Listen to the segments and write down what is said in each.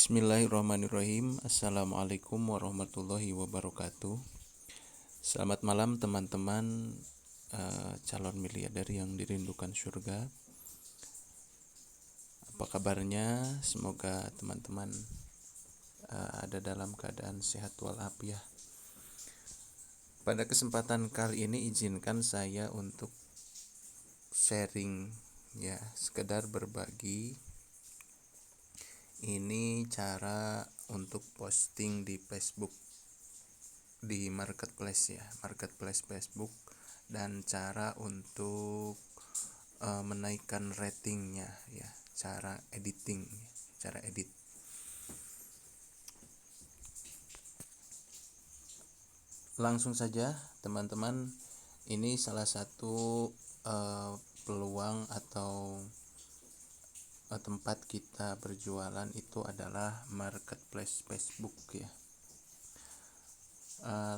Bismillahirrahmanirrahim. Assalamualaikum warahmatullahi wabarakatuh. Selamat malam teman-teman, calon miliarder yang dirindukan surga. Apa kabarnya? Semoga teman-teman ada dalam keadaan sehat walafiat. Pada kesempatan kali ini izinkan saya untuk sharing, ya, sekedar berbagi. Ini cara untuk posting di Facebook, di marketplace ya, marketplace Facebook, dan cara untuk menaikkan ratingnya ya, cara editing, cara edit. Langsung saja teman-teman, ini salah satu peluang atau tempat kita berjualan itu adalah marketplace Facebook ya.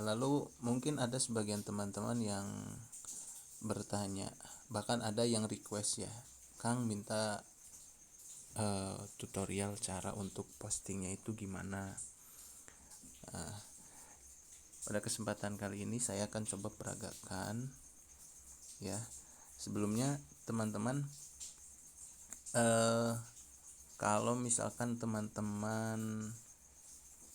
Lalu mungkin ada sebagian teman-teman yang bertanya, bahkan ada yang request ya, Kang minta tutorial cara untuk postingnya itu gimana. Pada kesempatan kali ini saya akan coba peragakan ya. Sebelumnya teman-teman, kalau misalkan teman-teman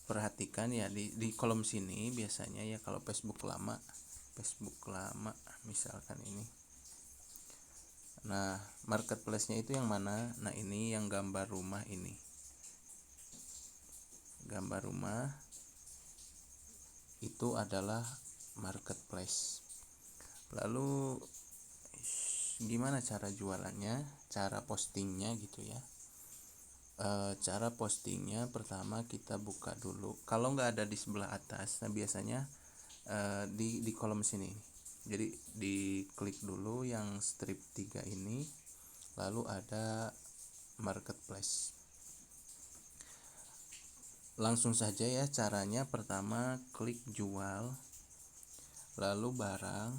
perhatikan ya, di kolom sini biasanya ya, kalau Facebook lama misalkan ini. Nah, marketplace-nya itu yang mana? Nah, ini yang gambar rumah ini. Gambar rumah itu adalah marketplace. Lalu gimana cara jualannya, cara postingnya gitu ya. Cara postingnya pertama kita buka dulu. Kalau nggak ada di sebelah atas, nah biasanya di kolom sini. Jadi diklik dulu yang strip 3 ini, lalu ada marketplace. Langsung saja ya caranya. Pertama klik jual, lalu barang,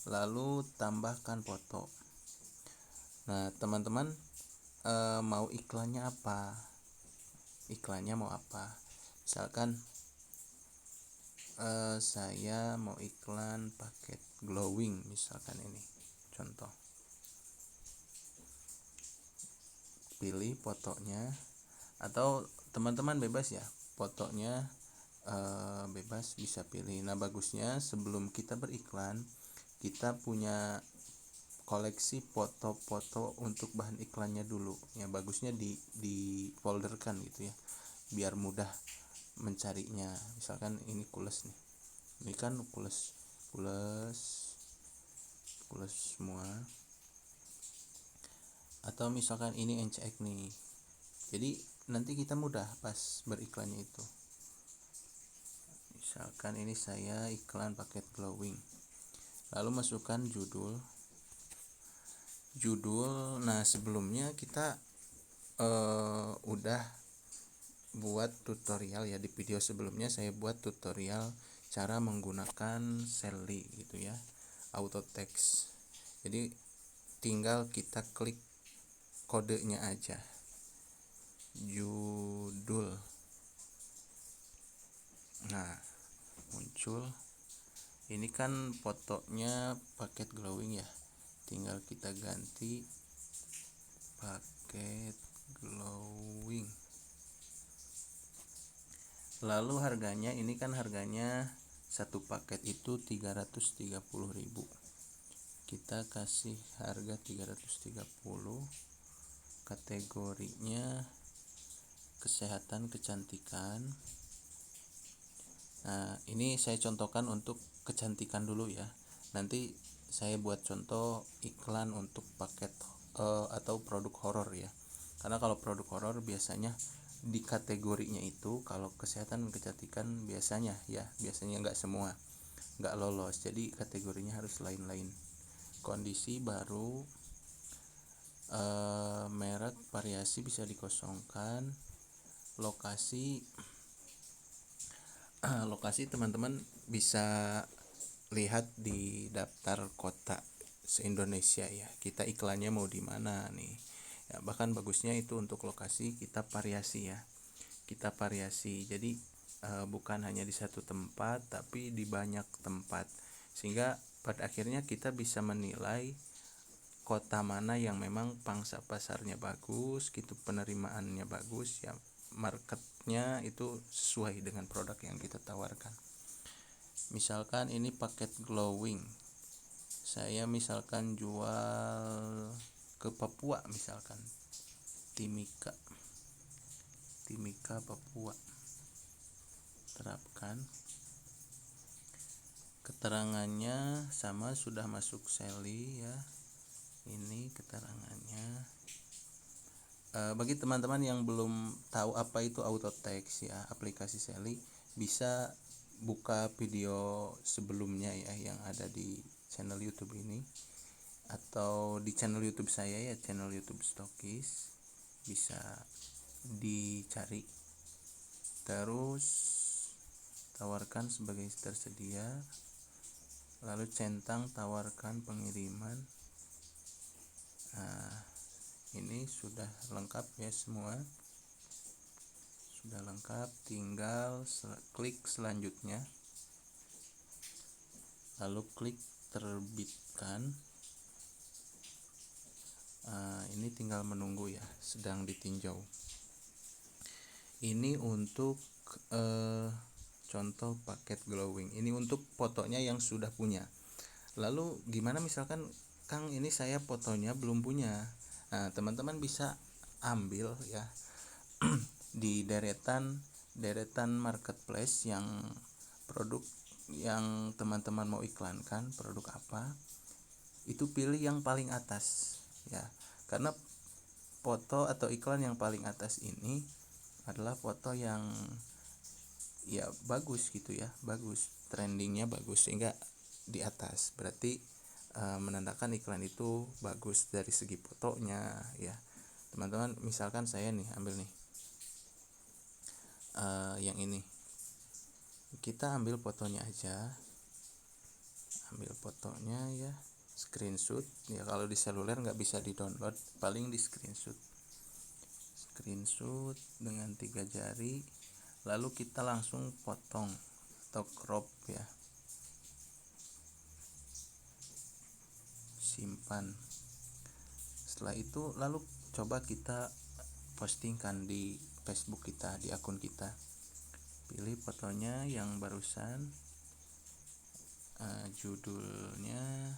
lalu tambahkan foto. Nah teman-teman, mau iklannya apa? Iklannya mau apa? Misalkan saya mau iklan paket glowing, misalkan ini contoh. Pilih fotonya, atau teman-teman bebas ya, fotonya bebas bisa pilih. Nah bagusnya sebelum kita beriklan, kita punya koleksi foto-foto untuk bahan iklannya dulu ya. Bagusnya di folderkan gitu ya, biar mudah mencarinya. Misalkan ini kules nih, ini kan kules semua, atau misalkan ini NCX nih, jadi nanti kita mudah pas beriklannya itu. Misalkan ini saya iklan paket glowing, lalu masukkan judul. Nah sebelumnya kita udah buat tutorial ya, di video sebelumnya saya buat tutorial cara menggunakan Sally gitu ya, auto text. Jadi tinggal kita klik kodenya aja, judul. Nah muncul ini kan fotonya paket glowing ya, tinggal kita ganti paket glowing. Lalu harganya, ini kan harganya satu paket itu 330.000. Kita kasih harga 330. Kategorinya kesehatan kecantikan. Nah ini saya contohkan untuk kecantikan dulu ya. Nanti saya buat contoh iklan untuk paket atau produk horor ya. Karena kalau produk horor biasanya di kategorinya itu, kalau kesehatan dan kecantikan biasanya nggak semua, nggak lolos. Jadi kategorinya harus lain-lain. Kondisi baru, merek, variasi bisa dikosongkan. Lokasi teman-teman bisa lihat di daftar kota se-Indonesia ya. Kita iklannya mau di mana nih? ya. Bahkan bagusnya itu untuk lokasi kita variasi ya, kita variasi. Jadi bukan hanya di satu tempat tapi di banyak tempat, sehingga pada akhirnya kita bisa menilai kota mana yang memang pangsa pasarnya bagus gitu, penerimaannya bagus ya, marketnya itu sesuai dengan produk yang kita tawarkan. Misalkan ini paket glowing, saya misalkan jual ke Papua, misalkan Timika Papua. Terapkan keterangannya, sama sudah masuk Sally ya. Ini keterangannya. Bagi teman-teman yang belum tahu apa itu auto text ya, aplikasi Sally, bisa buka video sebelumnya ya yang ada di channel YouTube ini, atau di channel YouTube saya ya, channel YouTube Stokis, bisa dicari. Terus tawarkan sebagai tersedia, lalu centang tawarkan pengiriman. Nah, ini sudah lengkap ya, semua sudah lengkap, tinggal klik selanjutnya, lalu klik terbitkan. Ini tinggal menunggu ya, sedang ditinjau. Ini untuk contoh paket glowing, ini untuk fotonya yang sudah punya. Lalu gimana misalkan Kang, ini saya fotonya belum punya. Nah, teman-teman bisa ambil ya di deretan marketplace yang produk yang teman-teman mau iklankan, produk apa, itu pilih yang paling atas ya, karena foto atau iklan yang paling atas ini adalah foto yang ya bagus gitu ya, bagus, trendingnya bagus, sehingga di atas berarti menandakan iklan itu bagus dari segi fotonya ya. Teman-teman misalkan saya nih ambil nih yang ini, kita ambil fotonya aja, ambil fotonya ya, screenshot ya. Kalau di seluler nggak bisa di download, paling di screenshot dengan 3 jari, lalu kita langsung potong atau crop ya, simpan. Setelah itu lalu coba kita postingkan di Facebook kita, di akun kita. Pilih fotonya yang barusan, judulnya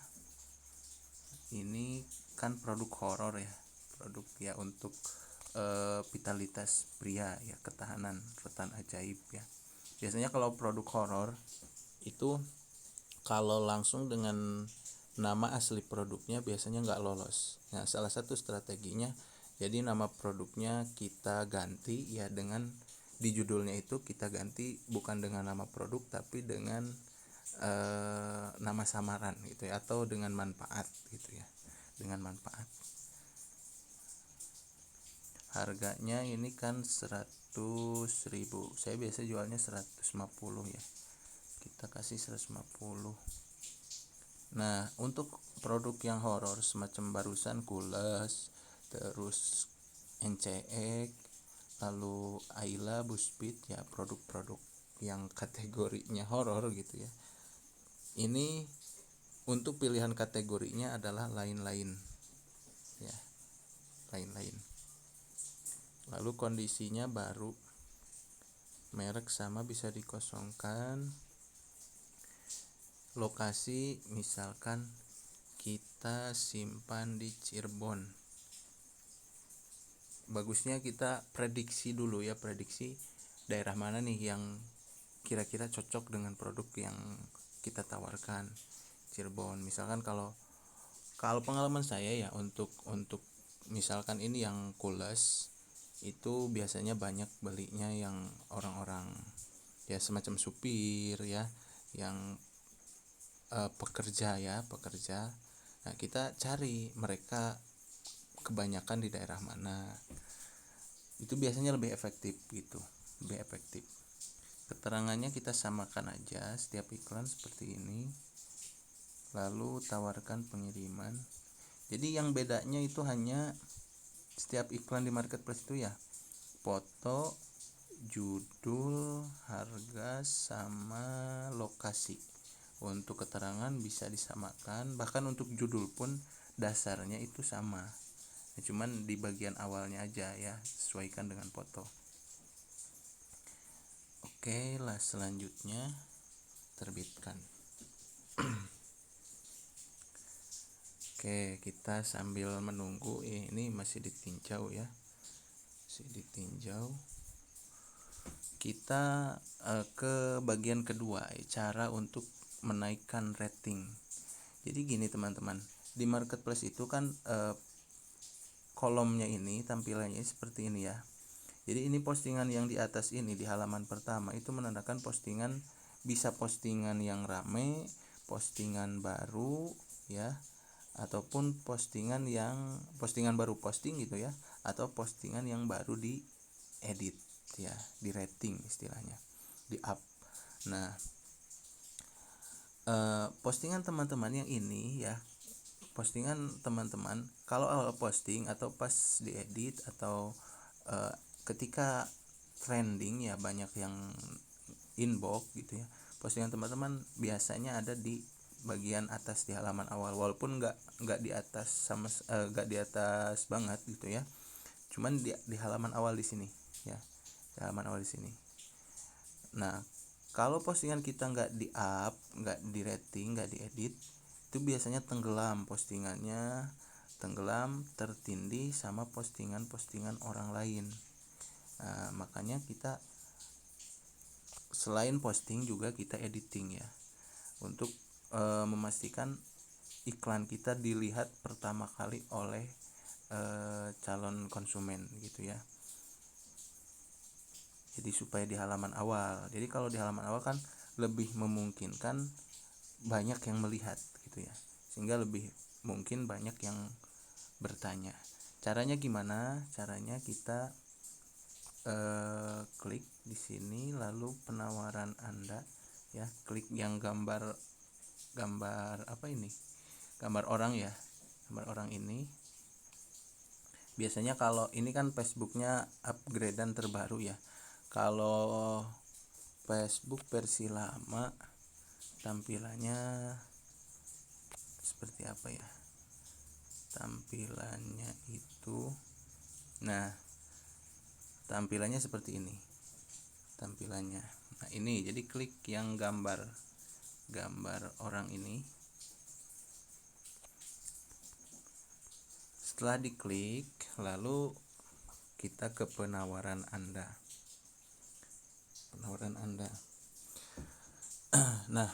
ini kan produk horor ya, produk ya untuk vitalitas pria ya, ketahanan rotan ajaib ya. Biasanya kalau produk horor itu kalau langsung dengan nama asli produknya biasanya nggak lolos. Nah, salah satu strateginya, jadi nama produknya kita ganti ya, dengan di judulnya itu kita ganti bukan dengan nama produk tapi dengan nama samaran gitu ya, atau dengan manfaat gitu ya, dengan manfaat. Harganya ini kan 100.000, saya biasa jualnya 150 ya, kita kasih 150. Nah, untuk produk yang horor semacam barusan Kules, terus NCX, lalu Ayla, Buspit ya, produk-produk yang kategorinya horor gitu ya. Ini untuk pilihan kategorinya adalah lain-lain ya, lain-lain. Lalu kondisinya baru, merek sama, bisa dikosongkan. Lokasi misalkan kita simpan di Cirebon, bagusnya kita prediksi dulu ya, prediksi daerah mana nih yang kira-kira cocok dengan produk yang kita tawarkan. Cirebon misalkan. Kalau pengalaman saya ya, untuk misalkan ini yang Kules itu biasanya banyak belinya yang orang-orang ya semacam supir ya, yang pekerja. Nah, kita cari mereka kebanyakan di daerah mana, itu biasanya lebih efektif gitu, lebih efektif. Keterangannya kita samakan aja setiap iklan seperti ini, lalu tawarkan pengiriman. Jadi yang bedanya itu hanya Setiap iklan di marketplace itu ya foto, judul, harga, sama lokasi. Untuk keterangan bisa disamakan, bahkan untuk judul pun dasarnya itu sama. Cuman di bagian awalnya aja ya sesuaikan dengan foto. Oke lah, selanjutnya terbitkan. Oke, kita sambil menunggu, ini masih ditinjau ya, masih ditinjau. Kita ke bagian kedua, cara untuk menaikkan rating. Jadi gini teman-teman, di marketplace itu kan kolomnya ini tampilannya seperti ini ya. Jadi ini postingan yang di atas ini di halaman pertama itu menandakan postingan, bisa postingan yang rame, postingan baru ya, ataupun postingan baru posting gitu ya, atau postingan yang baru di edit ya, di rating istilahnya, di up. Nah, postingan teman-teman yang ini ya, postingan teman-teman kalau awal posting atau pas diedit atau ketika trending ya, banyak yang inbox gitu ya, postingan teman-teman biasanya ada di bagian atas di halaman awal, walaupun nggak di atas sama nggak di atas banget gitu ya, cuman di halaman awal di sini ya, di halaman awal di sini. Nah, kalau postingan kita nggak di up, nggak di rating, nggak diedit, itu biasanya tenggelam postingannya, tenggelam tertindih sama postingan-postingan orang lain. Nah, makanya kita selain posting juga kita editing ya, untuk memastikan iklan kita dilihat pertama kali oleh calon konsumen gitu ya. Jadi supaya di halaman awal. Jadi kalau di halaman awal kan lebih memungkinkan banyak yang melihat gitu ya, sehingga lebih mungkin banyak yang bertanya. Caranya gimana? Caranya kita klik di sini, lalu penawaran Anda ya, klik yang gambar apa ini, gambar orang ya, gambar orang ini. Biasanya kalau ini kan Facebooknya upgradean terbaru ya, kalau Facebook versi lama tampilannya seperti apa ya, tampilannya itu, nah tampilannya seperti ini tampilannya. Nah ini, jadi klik yang gambar orang ini. Setelah diklik, lalu kita ke penawaran Anda. Nah,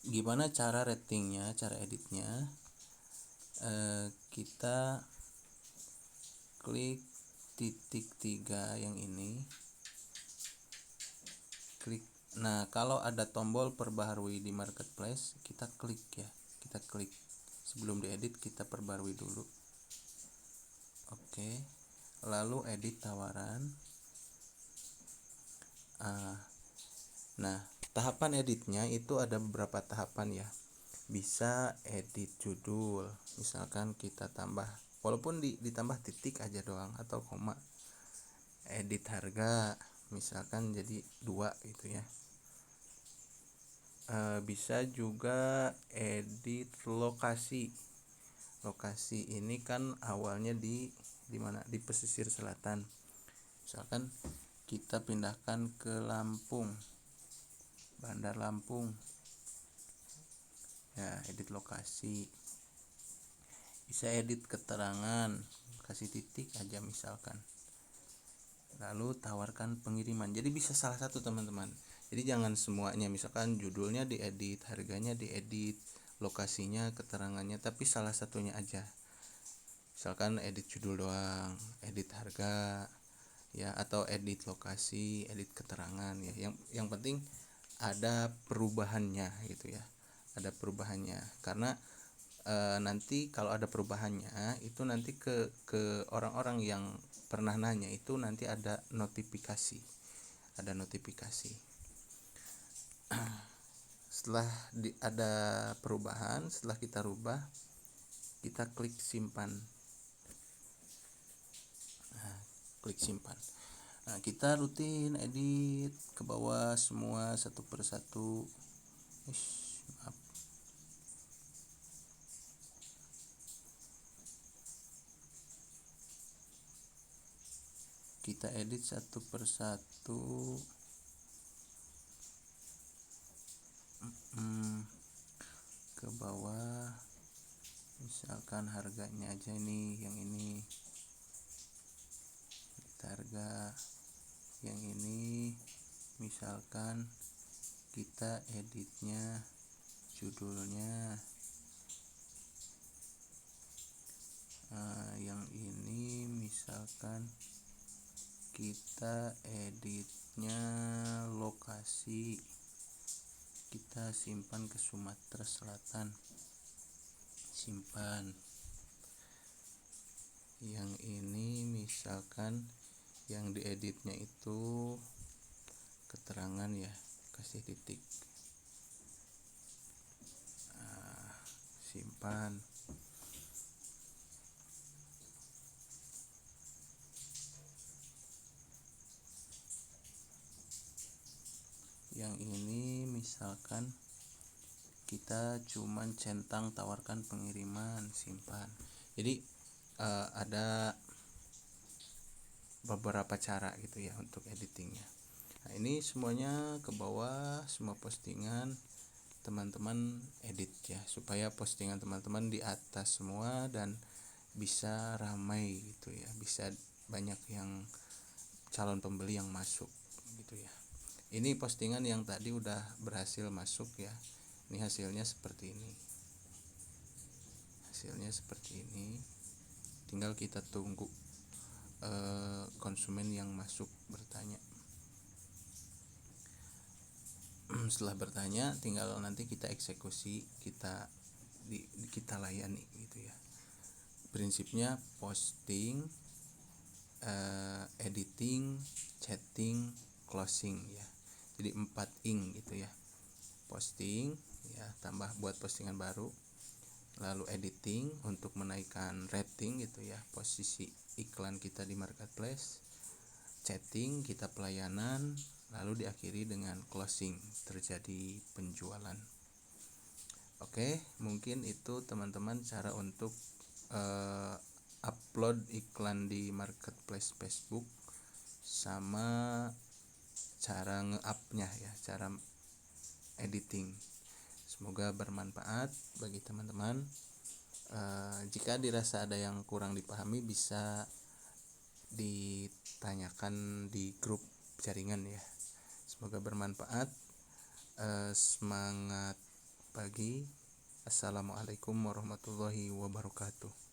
gimana cara ratingnya, cara editnya? Kita klik titik 3 yang ini, klik. Nah, kalau ada tombol perbaharui di marketplace, kita klik ya, kita klik. Sebelum diedit kita perbarui dulu. Oke, lalu edit tawaran. Nah, tahapan editnya itu ada beberapa tahapan ya. Bisa edit judul, misalkan kita tambah, walaupun ditambah titik aja doang atau koma. Edit harga, misalkan jadi 2 gitu ya. Bisa juga edit lokasi. Lokasi ini kan awalnya di mana, di pesisir selatan, misalkan kita pindahkan ke Lampung, Bandar Lampung ya, edit lokasi. Bisa edit keterangan, kasih titik aja misalkan, lalu tawarkan pengiriman. Jadi bisa salah satu teman-teman, jadi jangan semuanya, misalkan judulnya diedit, harganya diedit, lokasinya, keterangannya, tapi salah satunya aja. Misalkan edit judul doang, edit harga ya, atau edit lokasi, edit keterangan ya. Yang penting ada perubahannya gitu ya, ada perubahannya, karena nanti kalau ada perubahannya itu nanti ke orang-orang yang pernah nanya itu nanti ada notifikasi, setelah ada perubahan, setelah kita rubah, kita klik simpan. klik simpan. Nah, kita rutin edit ke bawah semua satu persatu. Maaf. Kita edit satu persatu. Ke bawah, misalkan harganya aja nih, yang ini harga, yang ini misalkan kita editnya judulnya, yang ini misalkan kita editnya lokasi, kita simpan ke Sumatera Selatan, simpan. Yang ini misalkan yang dieditnya itu keterangan ya, kasih titik, simpan. Yang ini misalkan kita cuman centang tawarkan pengiriman, simpan. Jadi ada beberapa cara gitu ya untuk editingnya. Nah, ini semuanya ke bawah, semua postingan teman-teman edit ya, supaya postingan teman-teman di atas semua dan bisa ramai gitu ya, bisa banyak yang calon pembeli yang masuk gitu ya. Ini postingan yang tadi udah berhasil masuk ya. Ini hasilnya seperti ini. Hasilnya seperti ini. Tinggal kita tunggu konsumen yang masuk bertanya. Setelah bertanya, tinggal nanti kita eksekusi, kita layani gitu ya. Prinsipnya posting, editing, chatting, closing ya. Jadi 4 ing gitu ya. Posting ya, tambah buat postingan baru, lalu editing untuk menaikkan rating gitu ya, posisi iklan kita di marketplace, chatting kita pelayanan, lalu diakhiri dengan closing, terjadi penjualan. Oke, mungkin itu teman-teman cara untuk upload iklan di marketplace Facebook, sama cara nge-up-nya ya, cara editing. Semoga bermanfaat bagi teman-teman. Jika dirasa ada yang kurang dipahami, bisa ditanyakan di grup jaringan ya. Semoga bermanfaat. Semangat pagi. Assalamualaikum warahmatullahi wabarakatuh.